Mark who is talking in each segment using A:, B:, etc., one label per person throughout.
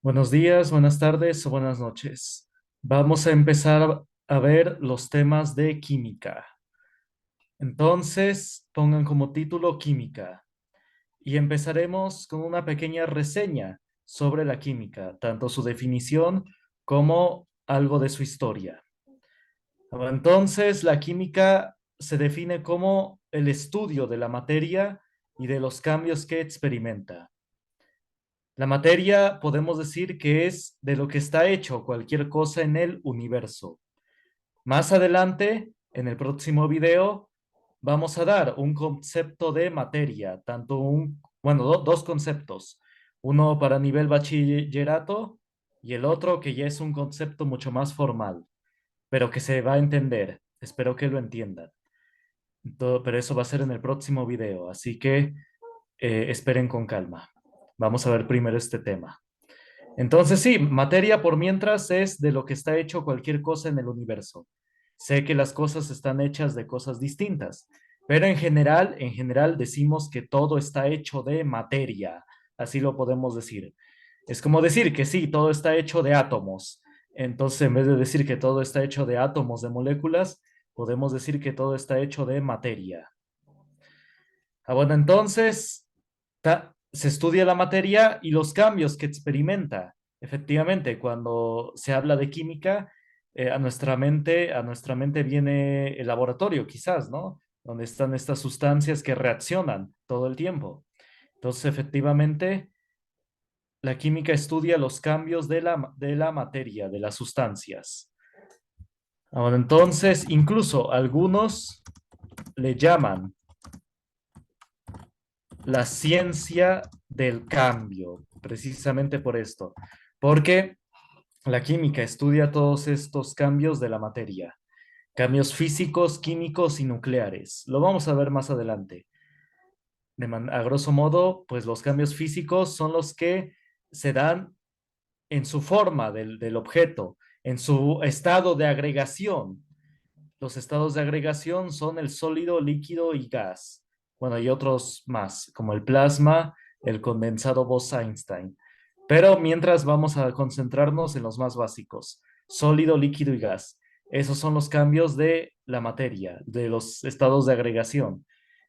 A: Buenos días, buenas tardes o buenas noches. Vamos a empezar a ver los temas de química. Entonces, pongan como título química y empezaremos con una pequeña reseña sobre la química, tanto su definición como algo de su historia. Entonces, la química se define como el estudio de la materia y de los cambios que experimenta. La materia podemos decir que es de lo que está hecho cualquier cosa en el universo. Más adelante, en el próximo video, vamos a dar un concepto de materia, dos conceptos, uno para nivel bachillerato y el otro que ya es un concepto mucho más formal, pero que se va a entender. Espero que lo entiendan. Pero eso va a ser en el próximo video, así que esperen con calma. Vamos a ver primero este tema. Entonces, sí, materia por mientras es de lo que está hecho cualquier cosa en el universo. Sé que las cosas están hechas de cosas distintas, pero en general decimos que todo está hecho de materia. Así lo podemos decir. Es como decir que sí, todo está hecho de átomos. Entonces, en vez de decir que todo está hecho de átomos, de moléculas, podemos decir que todo está hecho de materia. Bueno, entonces se estudia la materia y los cambios que experimenta. Efectivamente, cuando se habla de química, a nuestra mente viene el laboratorio, quizás, ¿no? Donde están estas sustancias que reaccionan todo el tiempo. Entonces, efectivamente, la química estudia los cambios de la materia, de las sustancias. Ahora, entonces, incluso algunos le llaman la ciencia del cambio, precisamente por esto, porque la química estudia todos estos cambios de la materia, cambios físicos, químicos y nucleares. Lo vamos a ver más adelante. A grosso modo, pues los cambios físicos son los que se dan en su forma del objeto, en su estado de agregación. Los estados de agregación son el sólido, líquido y gas. Bueno, y otros más, como el plasma, el condensado Bose-Einstein. Pero mientras vamos a concentrarnos en los más básicos, sólido, líquido y gas. Esos son los cambios de la materia, de los estados de agregación.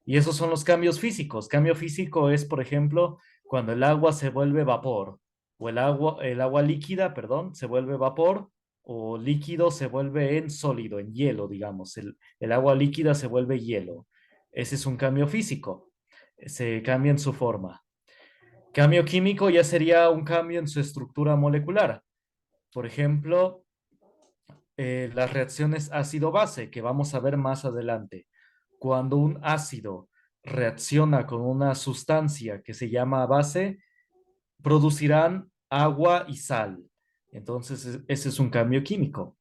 A: Y esos son los cambios físicos. Cambio físico es, por ejemplo, cuando el agua se vuelve vapor, o el agua líquida, perdón, se vuelve vapor, o líquido se vuelve en sólido, en hielo, digamos. El agua líquida se vuelve hielo. Ese es un cambio físico. Se cambia en su forma. Cambio químico ya sería un cambio en su estructura molecular. Por ejemplo, las reacciones ácido-base, que vamos a ver más adelante. Cuando un ácido reacciona con una sustancia que se llama base, producirán agua y sal. Entonces, ese es un cambio químico.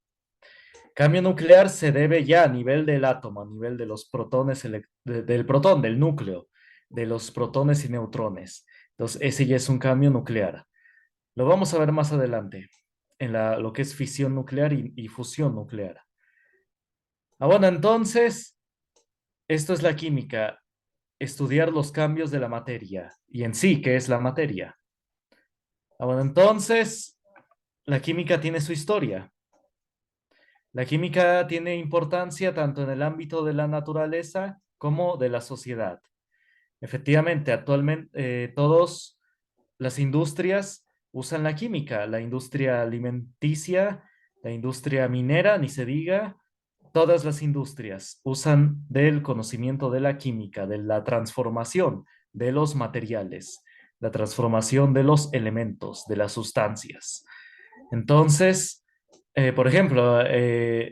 A: Cambio nuclear se debe ya a nivel del átomo, a nivel de los protones, del protón, del núcleo, de los protones y neutrones. Entonces, ese ya es un cambio nuclear. Lo vamos a ver más adelante, en lo que es fisión nuclear y fusión nuclear. Bueno, entonces, esto es la química, estudiar los cambios de la materia y en sí, ¿qué es la materia? Bueno, entonces, la química tiene su historia. La química tiene importancia tanto en el ámbito de la naturaleza como de la sociedad. Efectivamente, actualmente todas las industrias usan la química, la industria alimenticia, la industria minera, ni se diga, todas las industrias usan del conocimiento de la química, de la transformación de los materiales, la transformación de los elementos, de las sustancias. Entonces, por ejemplo,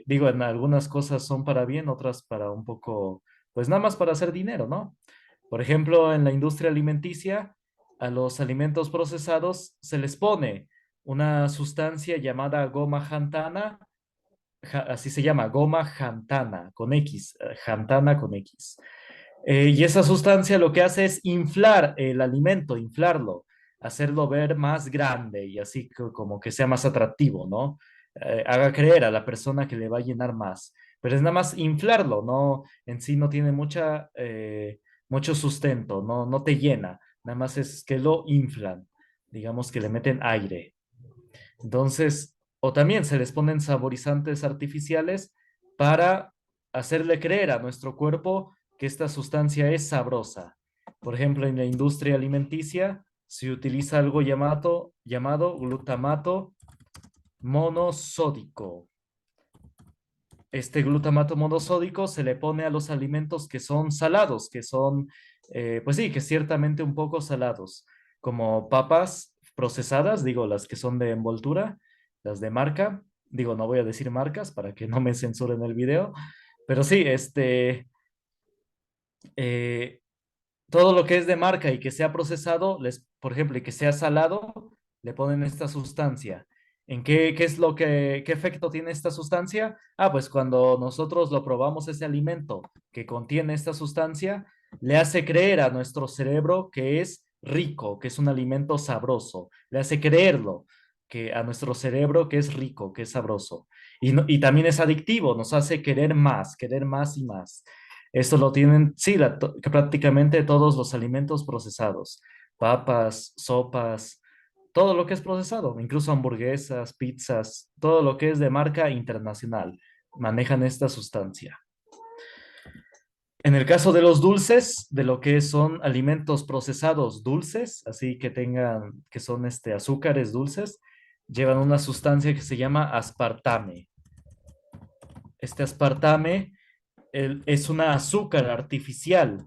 A: digo, en algunas cosas son para bien, otras para un poco, pues nada más para hacer dinero, ¿no? Por ejemplo, en la industria alimenticia, a los alimentos procesados se les pone una sustancia llamada goma xantana, así se llama, goma xantana, con X, xantana con X. Y esa sustancia lo que hace es inflar el alimento, inflarlo, hacerlo ver más grande y así como que sea más atractivo, ¿no? Haga creer a la persona que le va a llenar más. Pero es nada más inflarlo, no, en sí no tiene mucho sustento, no te llena, nada más es que lo inflan, digamos que le meten aire. Entonces, o también se les ponen saborizantes artificiales para hacerle creer a nuestro cuerpo que esta sustancia es sabrosa. Por ejemplo, en la industria alimenticia se utiliza algo llamado glutamato monosódico. Este glutamato monosódico se le pone a los alimentos que son salados, que son, pues sí, que ciertamente un poco salados, como papas procesadas, digo, las que son de envoltura, las de marca, digo, no voy a decir marcas para que no me censuren el video, pero sí, eh, todo lo que es de marca y que sea procesado, por ejemplo, y que sea salado, le ponen esta sustancia. ¿En qué es qué efecto tiene esta sustancia? Ah, pues cuando nosotros lo probamos ese alimento que contiene esta sustancia, le hace creer a nuestro cerebro que es rico, que es un alimento sabroso. Le hace creerlo que a nuestro cerebro que es rico, que es sabroso. Y también es adictivo, nos hace querer más y más. Esto lo tienen, sí, que prácticamente todos los alimentos procesados, papas, sopas, todo lo que es procesado, incluso hamburguesas, pizzas, todo lo que es de marca internacional, manejan esta sustancia. En el caso de los dulces, de lo que son alimentos procesados dulces, así que tengan, que son azúcares dulces, llevan una sustancia que se llama aspartame. Este aspartame es una azúcar artificial,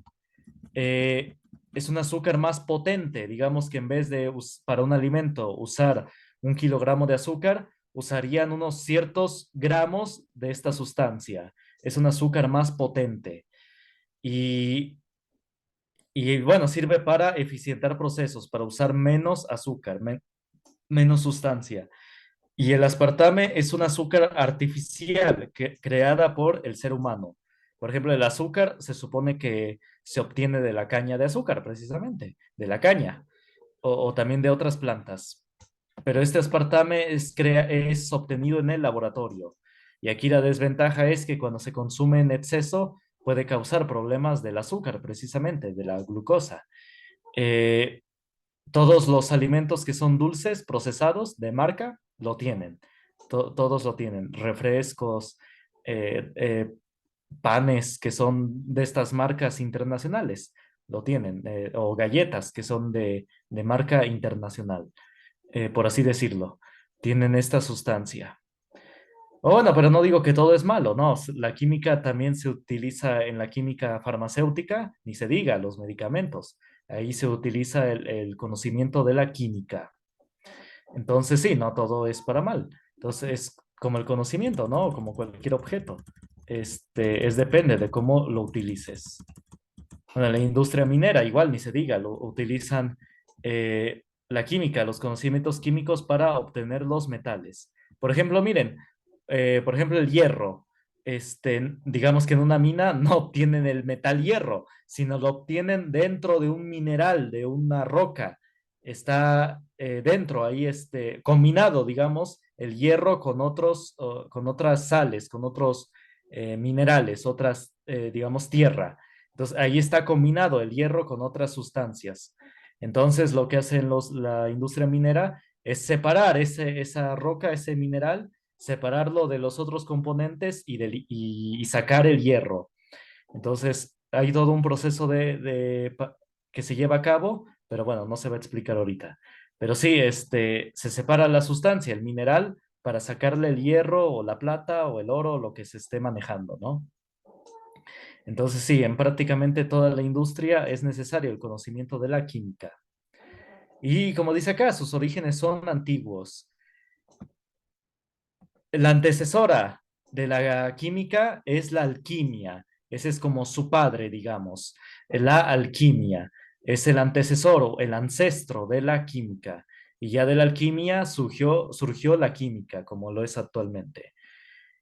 A: eh, es un azúcar más potente. Digamos que en vez de para un alimento usar 1 kilogramo de azúcar, usarían unos ciertos gramos de esta sustancia. Es un azúcar más potente y, y bueno, sirve para eficientar procesos, para usar menos azúcar, menos sustancia. Y el aspartame es un azúcar artificial creada por el ser humano. Por ejemplo, el azúcar se supone que se obtiene de la caña de azúcar, precisamente, de la caña, o también de otras plantas. Pero este aspartame es obtenido en el laboratorio. Y aquí la desventaja es que cuando se consume en exceso puede causar problemas del azúcar, precisamente, de la glucosa. Eh, todos los alimentos que son dulces, procesados, de marca, lo tienen. Todos lo tienen. Refrescos, eh, eh, panes que son de estas marcas internacionales, lo tienen. O galletas que son de marca internacional, por así decirlo. Tienen esta sustancia. Bueno, pero no digo que todo es malo, ¿no? La química también se utiliza en la química farmacéutica, ni se diga, los medicamentos. Ahí se utiliza el conocimiento de la química. Entonces, sí, no todo es para mal. Entonces, es como el conocimiento, ¿no? Como cualquier objeto. Es depende de cómo lo utilices. Bueno, la industria minera, igual, ni se diga, lo utilizan la química, los conocimientos químicos para obtener los metales. Por ejemplo, miren, por ejemplo, el hierro. Digamos que en una mina no obtienen el metal hierro, sino lo obtienen dentro de un mineral, de una roca. Está dentro, ahí combinado, digamos, el hierro con con otras sales, con otros minerales, otras, digamos, tierra. Entonces, ahí está combinado el hierro con otras sustancias. Entonces, lo que hace la industria minera es separar esa roca, ese mineral, separarlo de los otros componentes y sacar el hierro. Entonces, hay todo un proceso que se lleva a cabo, pero bueno, no se va a explicar ahorita. Pero sí, se separa la sustancia, el mineral, para sacarle el hierro o la plata o el oro, lo que se esté manejando, ¿no? Entonces, sí, en prácticamente toda la industria es necesario el conocimiento de la química. Y como dice acá, sus orígenes son antiguos. La antecesora de la química es la alquimia. Ese es como su padre, digamos. La alquimia es el antecesor o el ancestro de la química. Y ya de la alquimia surgió la química, como lo es actualmente.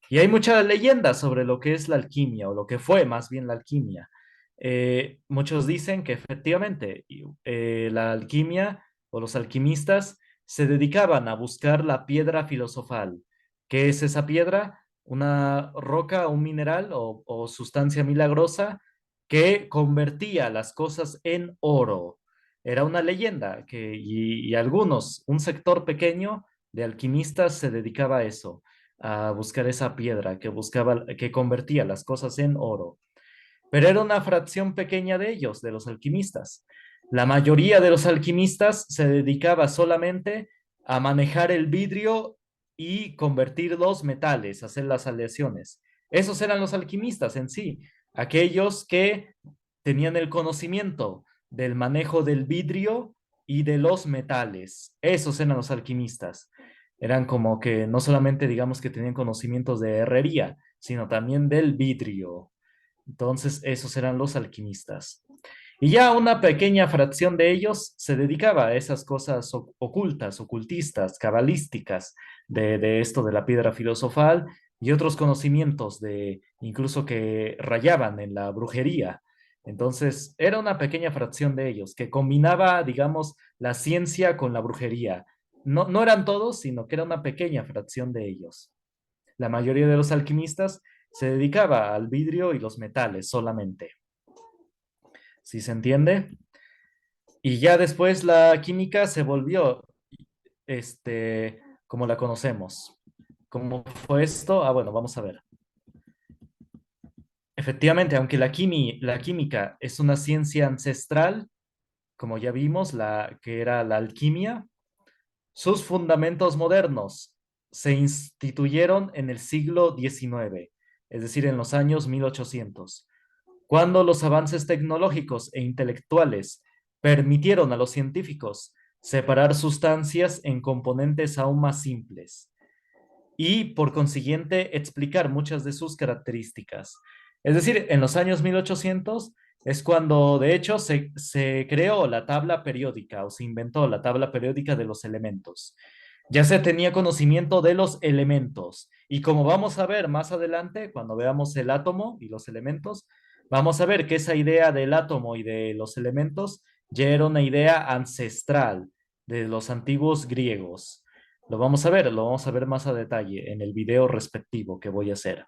A: Y hay muchas leyendas sobre lo que es la alquimia o lo que fue más bien la alquimia. Muchos dicen que efectivamente la alquimia o los alquimistas se dedicaban a buscar la piedra filosofal. ¿Qué es esa piedra? Una roca, un mineral o sustancia milagrosa que convertía las cosas en oro. Era una leyenda y algunos, un sector pequeño, de alquimistas se dedicaba a eso, a buscar esa piedra que buscaba, que convertía las cosas en oro. Pero era una fracción pequeña de ellos, de los alquimistas. La mayoría de los alquimistas se dedicaba solamente a manejar el vidrio y convertir los metales, hacer las aleaciones. Esos eran los alquimistas en sí, aquellos que tenían el conocimiento del manejo del vidrio y de los metales. Esos eran los alquimistas. Eran como que no solamente digamos que tenían conocimientos de herrería, sino también del vidrio. Entonces, esos eran los alquimistas. Y ya una pequeña fracción de ellos se dedicaba a esas cosas ocultas, ocultistas, cabalísticas, de esto de la piedra filosofal y otros conocimientos de incluso que rayaban en la brujería. Entonces, era una pequeña fracción de ellos que combinaba, digamos, la ciencia con la brujería. No, no eran todos, sino que era una pequeña fracción de ellos. La mayoría de los alquimistas se dedicaba al vidrio y los metales solamente. ¿Sí se entiende? Y ya después la química se volvió como la conocemos. ¿Cómo fue esto? Ah, bueno, vamos a ver. Efectivamente, aunque la química es una ciencia ancestral, como ya vimos, la que era la alquimia, sus fundamentos modernos se instituyeron en el siglo XIX, es decir, en los años 1800, cuando los avances tecnológicos e intelectuales permitieron a los científicos separar sustancias en componentes aún más simples y, por consiguiente, explicar muchas de sus características. Es decir, en los años 1800 es cuando, de hecho, se creó la tabla periódica o se inventó la tabla periódica de los elementos. Ya se tenía conocimiento de los elementos y como vamos a ver más adelante, cuando veamos el átomo y los elementos, vamos a ver que esa idea del átomo y de los elementos ya era una idea ancestral de los antiguos griegos. Lo vamos a ver más a detalle en el video respectivo que voy a hacer.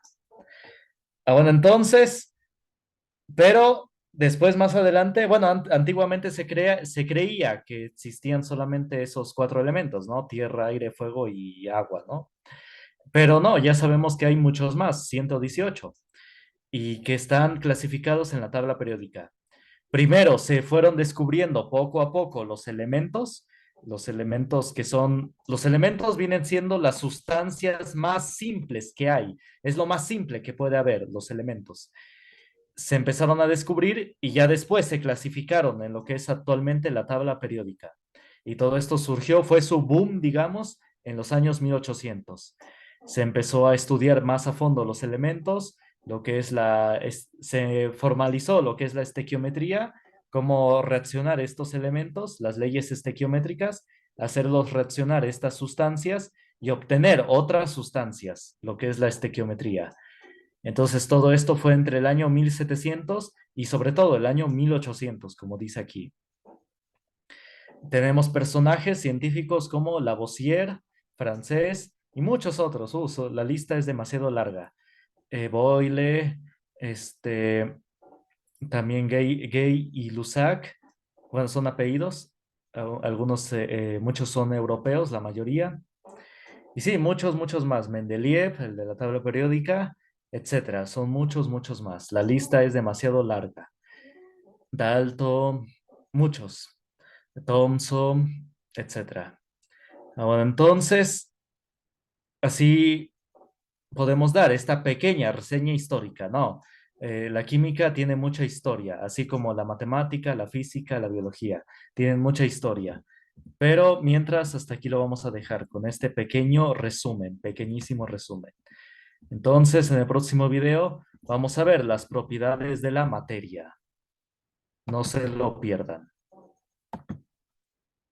A: Ah, bueno, entonces, pero después más adelante, bueno, antiguamente se creía que existían solamente esos cuatro elementos, ¿no? Tierra, aire, fuego y agua, ¿no? Pero no, ya sabemos que hay muchos más, 118, y que están clasificados en la tabla periódica. Primero se fueron descubriendo poco a poco los elementos que son, los elementos vienen siendo las sustancias más simples que hay. Es lo más simple que puede haber, los elementos. Se empezaron a descubrir y ya después se clasificaron en lo que es actualmente la tabla periódica. Y todo esto surgió, fue su boom, digamos, en los años 1800. Se empezó a estudiar más a fondo los elementos, lo que es se formalizó lo que es la estequiometría, cómo reaccionar estos elementos, las leyes estequiométricas, hacerlos reaccionar estas sustancias y obtener otras sustancias, lo que es la estequiometría. Entonces todo esto fue entre el año 1700 y sobre todo el año 1800, como dice aquí. Tenemos personajes científicos como Lavoisier, francés, y muchos otros. La lista es demasiado larga. Boyle, este, también Gay y Lussac, bueno, son apellidos. Algunos, muchos son europeos, la mayoría. Y sí, muchos, muchos más. Mendeleev, el de la tabla periódica, etcétera. Son muchos, muchos más. La lista es demasiado larga. Dalton, muchos. Thomson, etcétera. Ahora, entonces, así podemos dar esta pequeña reseña histórica, ¿no? La química tiene mucha historia, así como la matemática, la física, la biología, tienen mucha historia. Pero mientras, hasta aquí lo vamos a dejar con este pequeño resumen, pequeñísimo resumen. Entonces, en el próximo video vamos a ver las propiedades de la materia. No se lo pierdan.